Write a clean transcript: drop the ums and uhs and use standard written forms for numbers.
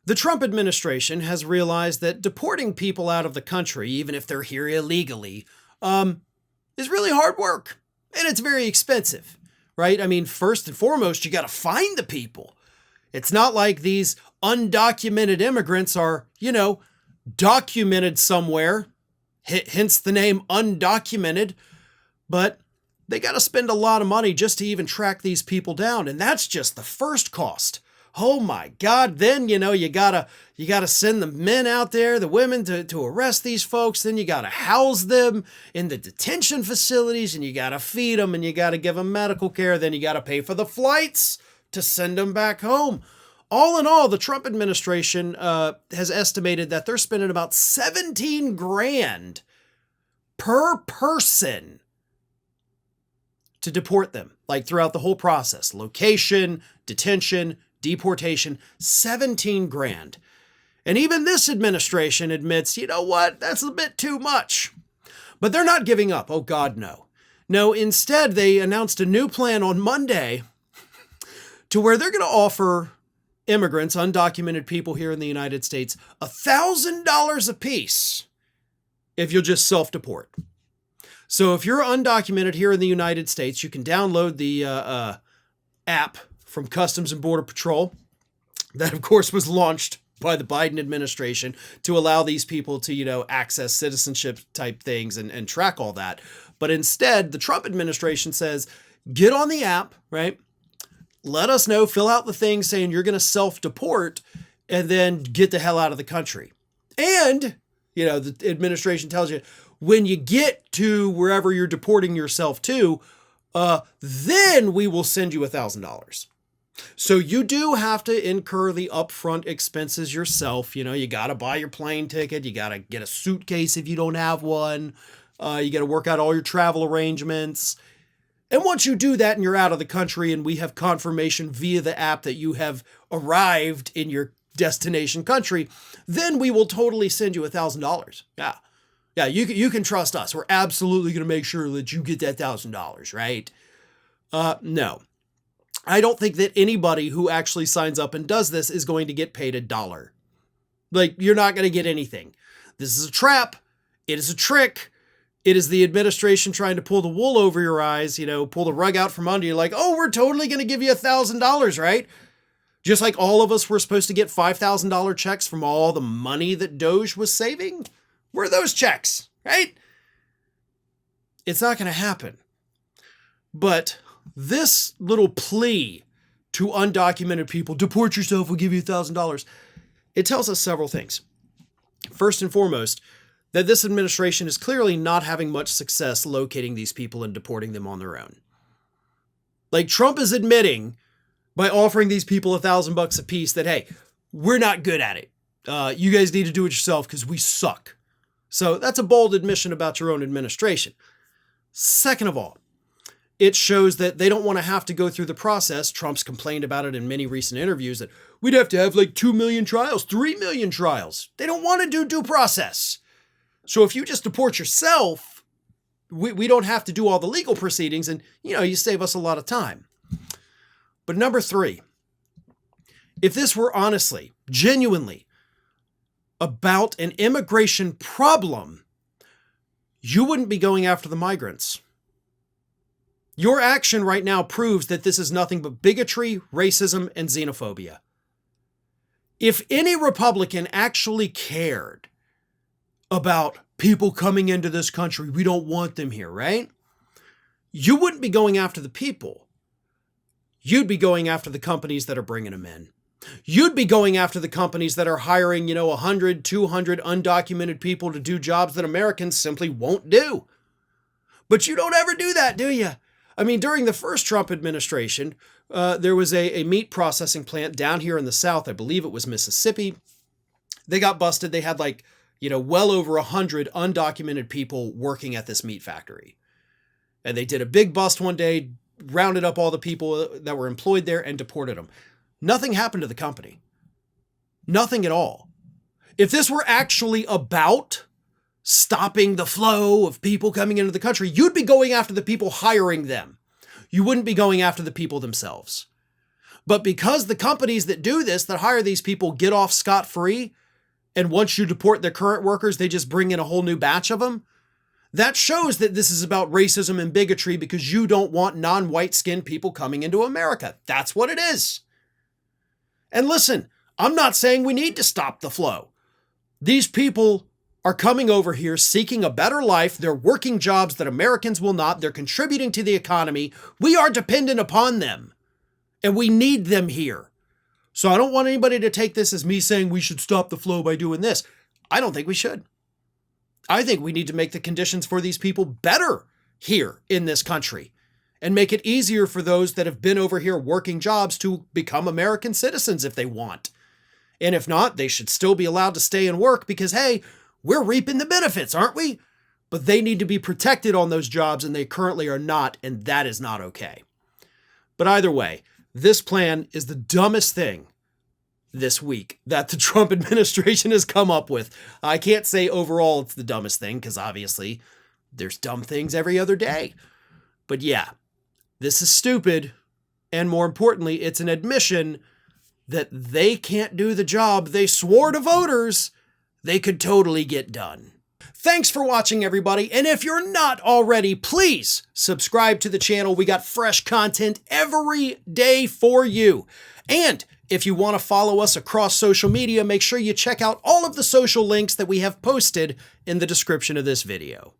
The Trump administration has realized that deporting people out of the country, even if they're here illegally, is really hard work and it's very expensive, right? I mean, first and foremost, you got to find the people. It's not like these undocumented immigrants are, documented somewhere, hence the name undocumented, but they got to spend a lot of money just to even track these people down. And that's just the first cost. Oh my God. Then, you gotta send the men out there, the women to arrest these folks. Then you gotta house them in the detention facilities and you gotta feed them and you gotta give them medical care. Then you gotta pay for the flights to send them back home. All in all, the Trump administration has estimated that they're spending about 17 grand per person to deport them, like throughout the whole process, location, detention, deportation, 17 grand. And even this administration admits, you know what, that's a bit too much. But they're not giving up. Oh God, no. No, instead, they announced a new plan on Monday to where they're going to offer immigrants, undocumented people here in the United States, $1,000 apiece if you'll just self-deport. So if you're undocumented here in the United States, you can download the app from Customs and Border Patrol. That, of course, was launched by the Biden administration to allow these people to, access citizenship type things and track all that. But instead, the Trump administration says, get on the app, right? Let us know, fill out the thing saying you're going to self-deport and then get the hell out of the country. And, the administration tells you when you get to wherever you're deporting yourself to, then we will send you $1,000. So you do have to incur the upfront expenses yourself. You got to buy your plane ticket. You got to get a suitcase if you don't have one. You got to work out all your travel arrangements. And once you do that and you're out of the country and we have confirmation via the app that you have arrived in your destination country, then we will totally send you $1,000. Yeah. Yeah, you can trust us. We're absolutely going to make sure that you get that $1,000, right? No. I don't think that anybody who actually signs up and does this is going to get paid $1. Like, you're not going to get anything. This is a trap. It is a trick. It is the administration trying to pull the wool over your eyes, pull the rug out from under you like, oh, we're totally going to give you $1,000, right? Just like all of us were supposed to get $5,000 checks from all the money that Doge was saving. Where are those checks, right? It's not going to happen. But this little plea to undocumented people, deport yourself, we'll give you $1,000. It tells us several things. First and foremost, that this administration is clearly not having much success locating these people and deporting them on their own. Like Trump is admitting by offering these people $1,000 a piece that, hey, we're not good at it. You guys need to do it yourself because we suck. So that's a bold admission about your own administration. Second of all, it shows that they don't want to have to go through the process. Trump's complained about it in many recent interviews that we'd have to have like 2 million trials, 3 million trials. They don't want to do due process. So if you just deport yourself, we don't have to do all the legal proceedings and, you save us a lot of time. But number 3, if this were honestly, genuinely about an immigration problem, you wouldn't be going after the migrants. Your action right now proves that this is nothing but bigotry, racism, and xenophobia. If any Republican actually cared about people coming into this country, we don't want them here, right? You wouldn't be going after the people. You'd be going after the companies that are bringing them in. You'd be going after the companies that are hiring, 100, 200 undocumented people to do jobs that Americans simply won't do. But you don't ever do that, do you? I mean, during the first Trump administration, there was a meat processing plant down here in the South. I believe it was Mississippi. They got busted. They had well over 100 undocumented people working at this meat factory. And they did a big bust one day, rounded up all the people that were employed there and deported them. Nothing happened to the company. Nothing at all. If this were actually about stopping the flow of people coming into the country, you'd be going after the people hiring them. You wouldn't be going after the people themselves. But because the companies that do this, that hire these people, get off scot-free, and once you deport their current workers, they just bring in a whole new batch of them, that shows that this is about racism and bigotry because you don't want non-white skinned people coming into America. That's what it is. And listen, I'm not saying we need to stop the flow. These people are coming over here seeking a better life. They're working jobs that Americans will not. They're contributing to the economy. We are dependent upon them, and we need them here. So I don't want anybody to take this as me saying we should stop the flow by doing this. I don't think we should. I think we need to make the conditions for these people better here in this country and make it easier for those that have been over here working jobs to become American citizens if they want. And if not, they should still be allowed to stay and work because, hey, we're reaping the benefits, aren't we? But they need to be protected on those jobs, and they currently are not, and that is not okay. But either way, this plan is the dumbest thing this week that the Trump administration has come up with. I can't say overall it's the dumbest thing because obviously there's dumb things every other day. But yeah, this is stupid. And more importantly, it's an admission that they can't do the job they swore to voters they could totally get done. Thanks for watching, everybody. And if you're not already, please subscribe to the channel. We got fresh content every day for you. And if you want to follow us across social media, make sure you check out all of the social links that we have posted in the description of this video.